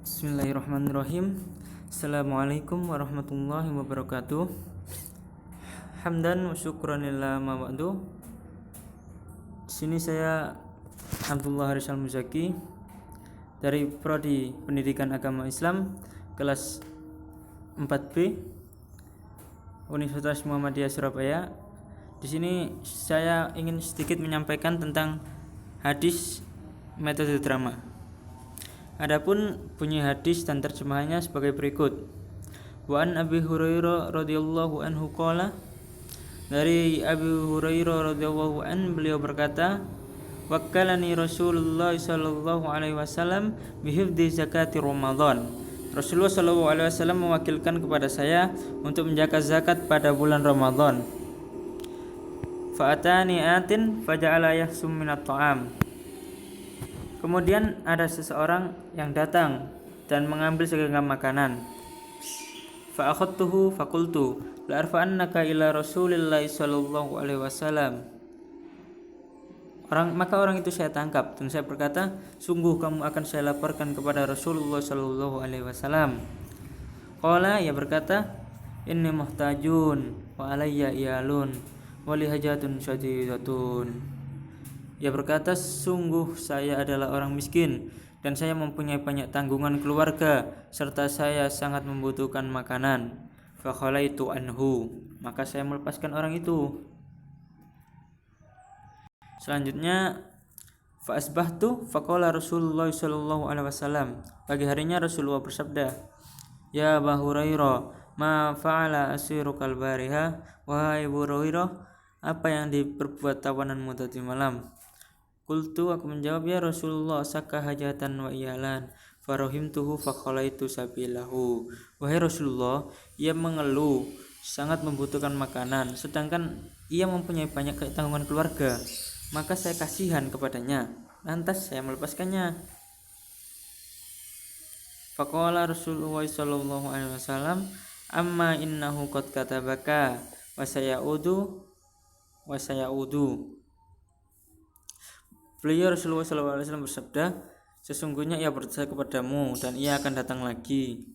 Bismillahirrahmanirrahim. Assalamualaikum warahmatullahi wabarakatuh. Hamdan wa syukran lillah ma ba'du. Di sini saya Abdullah Haris Al-Muzaki dari Prodi Pendidikan Agama Islam kelas 4B Universitas Muhammadiyah Surabaya. Di sini saya ingin sedikit menyampaikan tentang hadis metode drama. Adapun bunyi hadis dan terjemahannya sebagai berikut. Wa an Abi Hurairah radhiyallahu anhu qala, dari Abu Hurairah radhiyallahu an beliau berkata, wakkalani Rasulullah sallallahu alaihi wasallam bihifdzi zakati Ramadan. Rasulullah sallallahu alaihi wasallam mewakilkan kepada saya untuk menjaga zakat pada bulan Ramadan. Fa atani atin faja'ala yahsum minat ta'am. Kemudian ada seseorang yang datang dan mengambil segenggam makanan. Fa akhadtuhu faqultu la arfa'annaka ila Rasulillah sallallahu alaihi wasallam. Maka orang itu saya tangkap dan saya berkata, sungguh kamu akan saya laporkan kepada Rasulullah sallallahu alaihi wasallam. Qala, ia berkata, inni muhtajun wa alayya iyalun wa li hajatun syadidatun. Ia berkata, sungguh saya adalah orang miskin dan saya mempunyai banyak tanggungan keluarga serta saya sangat membutuhkan makanan. Fa khalaitu anhu, maka saya melepaskan orang itu. Selanjutnya, fa asbahtu faqala Rasulullah sallallahu alaihi wasallam. Pagi harinya Rasulullah bersabda, ya Abu Hurairah, ma fa'ala asirukal bariha, wahai Abu Hurairah, apa yang diperbuat tawananmu tadi malam? Qultu, aku menjawab, ya Rasulullah, saka hajatan wa iyalan farahimtuhu fakhalaitu sabilahu. Wahai Rasulullah, ia mengeluh sangat membutuhkan makanan sedangkan ia mempunyai banyak tanggungan keluarga, maka saya kasihan kepadanya, lantas saya melepaskannya. Faqala Rasulullah sallallahu alaihi wasallam, amma innahu qad katabaka wa sayaudu. Beliau Rasulullah SAW bersabda, sesungguhnya ia berjasa kepadamu dan ia akan datang lagi.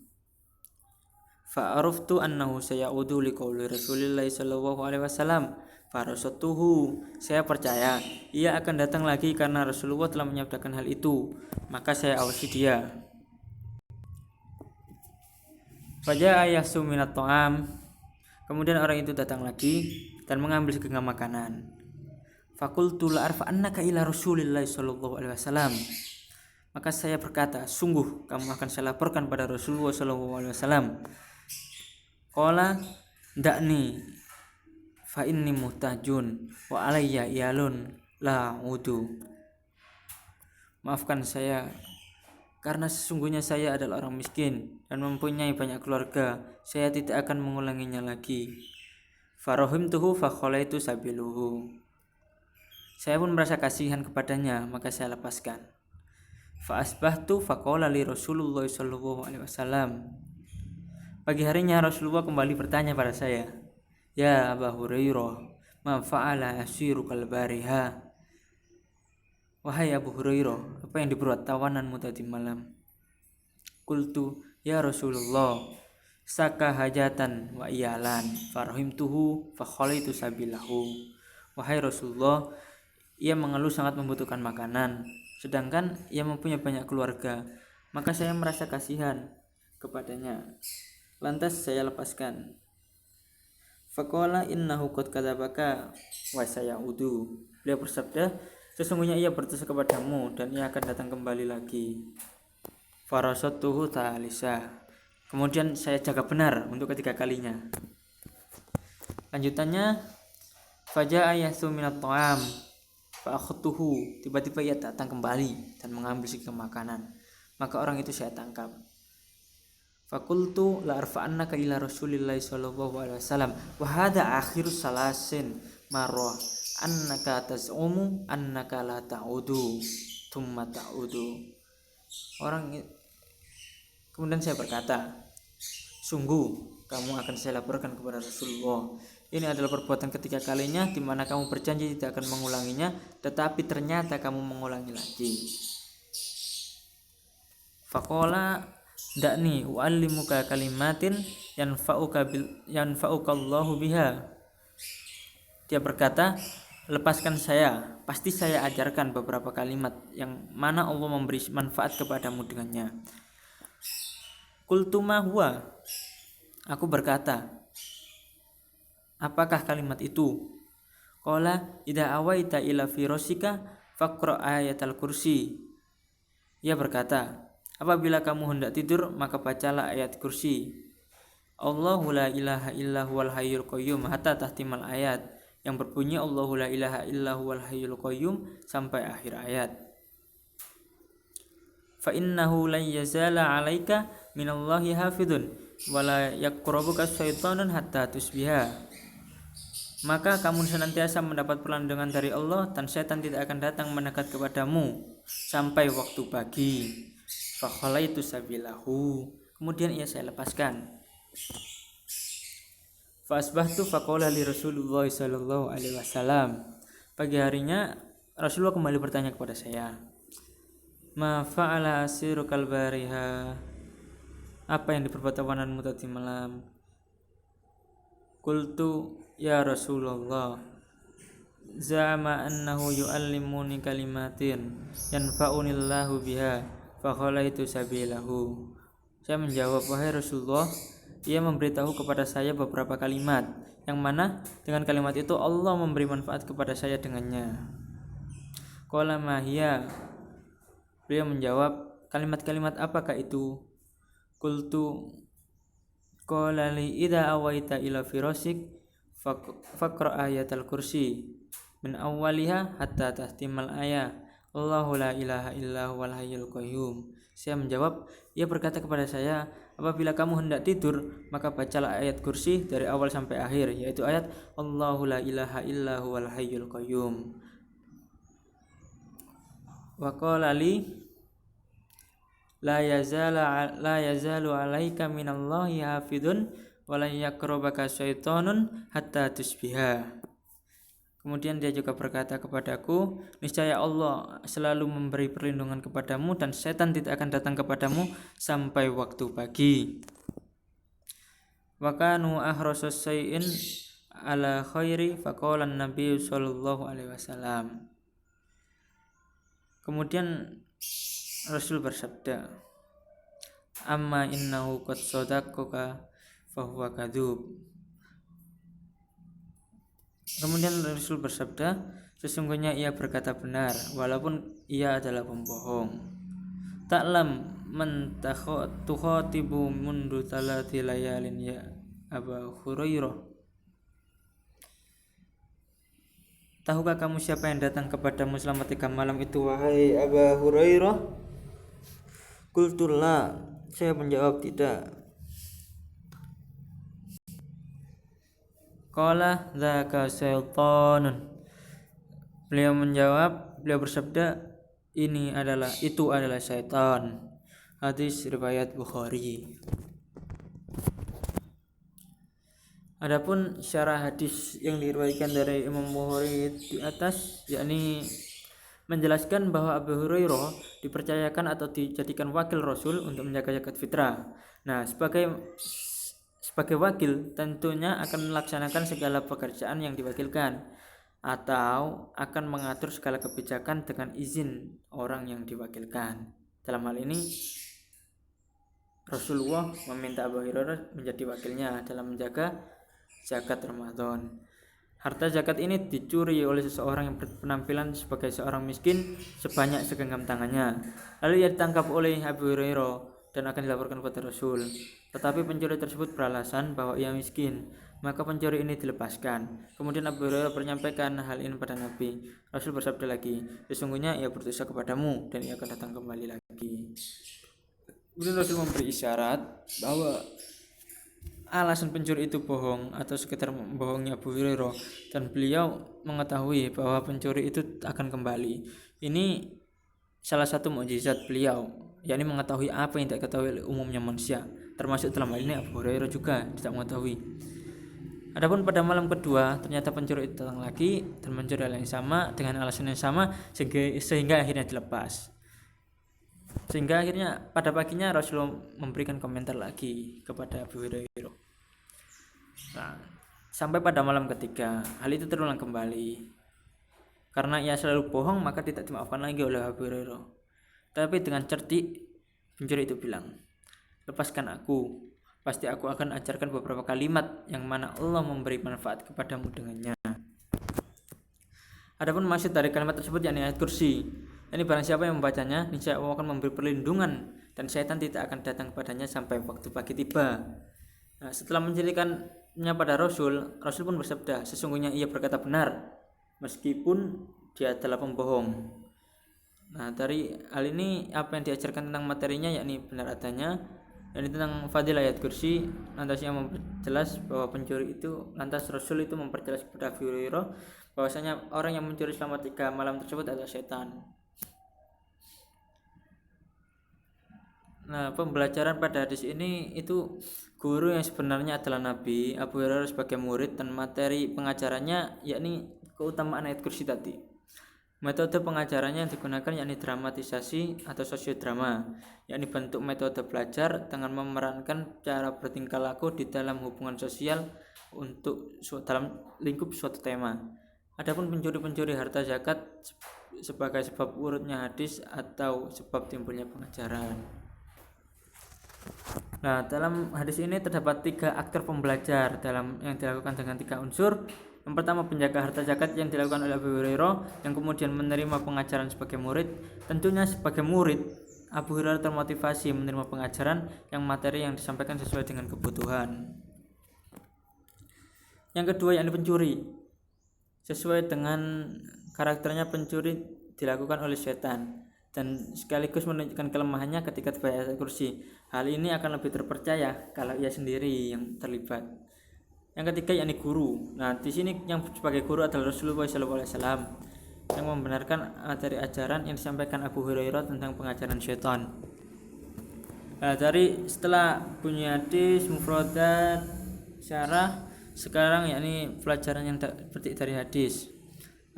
Fa'aruftu annahu sayaudu liqauli Rasulillah sallallahu alaihi wasallam. Farasatuhu, saya percaya ia akan datang lagi karena Rasulullah telah menyabdakan hal itu, maka saya awasi dia. Faja'a yahsu minat ta'am. Kemudian orang itu datang lagi dan mengambil segenggam makanan. Fakultu la arfa'annaka ila Rasulillah sallallahu alaihi wasallam. Maka saya berkata, sungguh kamu akan saya laporkan pada Rasulullah sallallahu alaihi wasallam. Qala da'ni fa inni muhtajun wa alayya iyalun la udu. Maafkan saya karena sesungguhnya saya adalah orang miskin dan mempunyai banyak keluarga. Saya tidak akan mengulanginya lagi. Farahimtuhu fa khalaitu sabiluhu. Saya pun merasa kasihan kepadanya, maka saya lepaskan. Fa asbahtu faqala li Rasulullah sallallahu alaihi wasallam. Pagi harinya Rasulullah kembali bertanya pada saya, ya Abu Hurairah, ma fa'ala asirukal bariha. Wahai Abu Hurairah, apa yang diperbuat tawananmu tadi malam? Qultu, ya Rasulullah, saka hajatan wa iyalan farahimtuhu fa khalaitu sabilahu. Wahai Rasulullah, ia mengeluh sangat membutuhkan makanan sedangkan ia mempunyai banyak keluarga, maka saya merasa kasihan kepadanya, lantas saya lepaskan. Faqala innahu qad kadzabaka wa sayaudu. Beliau bersabda, sesungguhnya ia berdosa kepadamu dan ia akan datang kembali lagi. Farasatuhu ta'alisa. Kemudian saya jaga benar untuk ketiga kalinya. Lanjutannya, faja'a yahsu minat ta'am. Fa'akhtuhu, tiba-tiba ia datang kembali dan mengambil segenggam makanan, maka orang itu saya tangkap. Fakultu la arfa'annaka ila Rasulillah sallallahu alaihi wasallam wa hadha akhirus salasin marrah annaka taz'umu annaka la ta'udu thumma ta'udu. Kemudian saya berkata, sungguh kamu akan saya laporkan kepada Rasulullah. Ini adalah perbuatan ketiga kalinya di mana kamu berjanji tidak akan mengulanginya, tetapi ternyata kamu mengulangi lagi. Faqala Dakni u'allimuka kalimatin yanfa'uka Allahu biha. Dia berkata, lepaskan saya, pasti saya ajarkan beberapa kalimat yang mana Allah memberi manfaat kepadamu dengannya. Qultu ma huwa. Aku berkata, apakah kalimat itu? Qala idza awaita ila firasika faqra ayatal kursi. Ia berkata, apabila kamu hendak tidur maka bacalah ayat kursi. Allahu la ilaha illa huwal hayyul qayyum hatta tahtimal ayat, yang berbunyi Allahu la ilaha illa huwal hayyul qayyum sampai akhir ayat. Fa innahu lan yazala 'alaika minallahi hafidun wa la yaqrabuka syaitanun hatta tusbiha. Maka kamu senantiasa mendapat perlindungan dari Allah dan setan tidak akan datang mendekat kepadamu sampai waktu pagi. Fa khalaitu sabilahu. Kemudian saya lepaskan. Fa asbahtu faqala li Rasulullah sallallahu alaihi wasallam. Pagi harinya Rasulullah kembali bertanya kepada saya, ma fa'ala asirukal bariha. Apa yang diperbuat tawananmu tadi malam? Qultu ya Rasulullah, za'ama annahu yu'allimuni kalimatin yanfa'unillahu biha fa khalaitu sabilahu. Saya menjawab, wahai Rasulullah, ia memberitahu kepada saya beberapa kalimat yang mana dengan kalimat itu Allah memberi manfaat kepada saya dengannya. Qala ma hiya. Beliau menjawab, kalimat-kalimat apakah itu? Qultu qala li idza awaita ila firasik faqra ayatal kursi min awwaliha hatta tahtimal ayat Allahu la ilaha illa huwal hayyul qayyum. Saya menjawab, ia berkata kepada saya, apabila kamu hendak tidur maka bacalah ayat kursi dari awal sampai akhir, yaitu ayat Allahu la ilaha illa huwal hayyul qayyum. Wa qala li la yazalu alaika minallahi hafidun wa la yaqrabaka syaitonun hatta tusbiha. Kemudian dia juga berkata kepadaku, niscaya Allah selalu memberi perlindungan kepadamu dan setan tidak akan datang kepadamu sampai waktu pagi. Wa kanu ahrasus syai'in ala khairi faqala an-nabiy sallallahu alaihi wasallam. Kemudian Rasul bersabda, amma innahu qad sadaqaka fa huwa kadzub. Kemudian Rasul bersabda, sesungguhnya ia berkata benar walaupun ia adalah pembohong. Ta'lam man tukhatibu mundu talati layalin ya Aba Hurairah. Tahukah kamu siapa yang datang kepadamu selama 3 malam itu, wahai Aba Hurairah? Qultulla, saya menjawab tidak. Qala dzaka syaitanun. Beliau bersabda, itu adalah syaitan. Hadis riwayat Bukhari. Adapun syarah hadis yang diriwayatkan dari Imam Bukhari di atas, yakni menjelaskan bahwa Abu Hurairah dipercayakan atau dijadikan wakil Rasul untuk menjaga zakat fitrah. Nah, sebagai wakil tentunya akan melaksanakan segala pekerjaan yang diwakilkan atau akan mengatur segala kebijakan dengan izin orang yang diwakilkan. Dalam hal ini Rasulullah meminta Abu Hurairah menjadi wakilnya dalam menjaga zakat Ramadan. Harta zakat ini dicuri oleh seseorang yang berpenampilan sebagai seorang miskin sebanyak segenggam tangannya. Lalu ia ditangkap oleh Abu Hurairah dan akan dilaporkan kepada Rasul. Tetapi pencuri tersebut beralasan bahwa ia miskin, maka pencuri ini dilepaskan. Kemudian Abu Hurairah menyampaikan hal ini pada Nabi. Rasul bersabda lagi, sesungguhnya ia berdosa kepadamu dan ia akan datang kembali lagi. Kemudian Rasul memberi isyarat bahwa alasan pencuri itu bohong atau sekedar membohongi Abu Hurairah, dan beliau mengetahui bahwa pencuri itu akan kembali. Ini salah satu mukjizat beliau, yakni mengetahui apa yang tidak diketahui oleh umumnya manusia, termasuk dalam hal ini Abu Hurairah juga tidak mengetahui. Adapun pada malam kedua ternyata pencuri itu datang lagi dan mencuri hal yang sama dengan alasan yang sama sehingga akhirnya dilepas. Sehingga akhirnya pada paginya Rasulullah memberikan komentar lagi kepada Abu Hurairah. Nah, sampai pada malam ketiga hal itu terulang kembali. Karena ia selalu bohong maka tidak dimaafkan lagi oleh Abu Hurairah. Tapi dengan cerdik pencuri itu bilang, lepaskan aku, pasti aku akan ajarkan beberapa kalimat yang mana Allah memberi manfaat kepadamu dengannya. Adapun maksud dari kalimat tersebut yakni ayat kursi. Ini barang siapa yang membacanya, niscaya Allah akan memberi perlindungan dan syaitan tidak akan datang kepadanya sampai waktu pagi tiba. Nah, setelah menceritakannya pada Rasul pun bersabda, sesungguhnya ia berkata benar meskipun dia adalah pembohong. Nah, dari hal ini apa yang diajarkan tentang materinya yakni benar adanya, dan tentang fadilah ayat kursi. Lantas yang memperjelas bahwa pencuri itu, lantas Rasul itu memperjelas kepada Abu Hurairah bahwasanya orang yang mencuri selama 3 malam tersebut adalah setan. Nah, pembelajaran pada hadis ini itu guru yang sebenarnya adalah Nabi, Abu Hurairah sebagai murid, dan materi pengajarannya yakni keutamaan ayat kursi tadi. Metode pengajarannya yang digunakan yakni dramatisasi atau sosiodrama, yakni bentuk metode belajar dengan memerankan cara bertingkah laku di dalam hubungan sosial untuk dalam lingkup suatu tema. Adapun pencuri-pencuri harta zakat sebagai sebab urutnya hadis atau sebab timbulnya pengajaran. Nah, dalam hadis ini terdapat 3 aktor pembelajar dalam yang dilakukan dengan 3 unsur. Yang pertama, penjaga harta zakat yang dilakukan oleh Abu Hurairah yang kemudian menerima pengajaran sebagai murid. Tentunya sebagai murid, Abu Hurairah termotivasi menerima pengajaran yang materi yang disampaikan sesuai dengan kebutuhan. Yang kedua, yakni pencuri. Sesuai dengan karakternya, pencuri dilakukan oleh setan dan sekaligus menunjukkan kelemahannya ketika dibaca ayat kursi. Hal ini akan lebih terpercaya kalau ia sendiri yang terlibat. Yang ketiga yakni guru. Nah, di sini yang sebagai guru adalah Rasulullah SAW yang membenarkan materi ajaran yang disampaikan Abu Hurairah tentang pengajaran syaitan. Nah, dari setelah bunyi hadis, mufradat, syarah, sekarang yakni pelajaran yang petik dari hadis.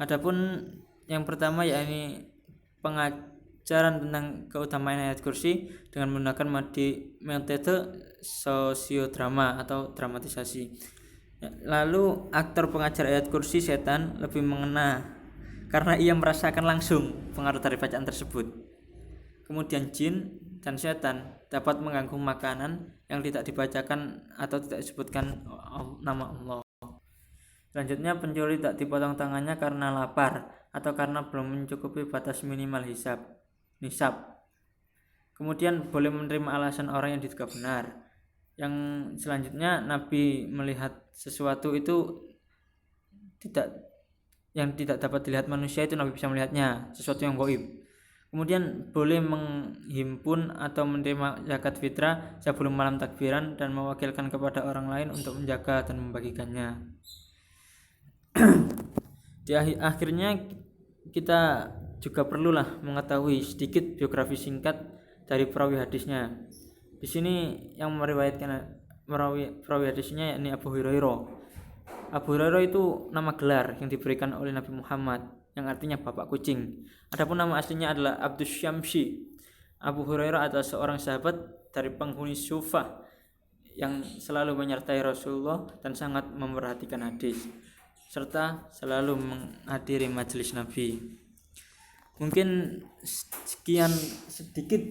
Adapun yang pertama yakni pengajaran tentang keutamaan ayat kursi dengan menggunakan metode sosiodrama atau dramatisasi. Lalu aktor pengajar ayat kursi setan lebih mengena karena ia merasakan langsung pengaruh dari bacaan tersebut. Kemudian jin dan setan dapat mengganggu makanan yang tidak dibacakan atau tidak disebutkan nama Allah. Selanjutnya, pencuri tak dipotong tangannya karena lapar atau karena belum mencukupi batas minimal nisab. Kemudian boleh menerima alasan orang yang diduga benar. Yang selanjutnya, Nabi melihat sesuatu itu yang tidak dapat dilihat manusia, itu Nabi bisa melihatnya, sesuatu yang gaib. Kemudian boleh menghimpun atau menerima zakat fitrah sebelum malam takbiran dan mewakilkan kepada orang lain untuk menjaga dan membagikannya. Di akhirnya kita juga perlulah mengetahui sedikit biografi singkat dari perawi hadisnya. Di sini yang meriwayatkan perawi hadisnya yakni Abu Hurairah. Abu Hurairah itu nama gelar yang diberikan oleh Nabi Muhammad yang artinya bapak kucing. Adapun nama aslinya adalah Abdus Syamsi. Abu Hurairah adalah seorang sahabat dari penghuni Sufah yang selalu menyertai Rasulullah dan sangat memperhatikan hadis serta selalu menghadiri majelis Nabi. Mungkin sekian sedikit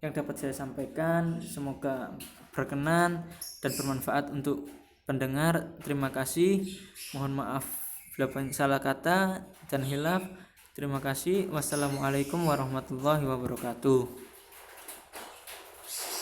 yang dapat saya sampaikan, semoga berkenan dan bermanfaat untuk pendengar. Terima kasih, mohon maaf bila banyak salah kata dan hilaf. Terima kasih. Wassalamualaikum warahmatullahi wabarakatuh.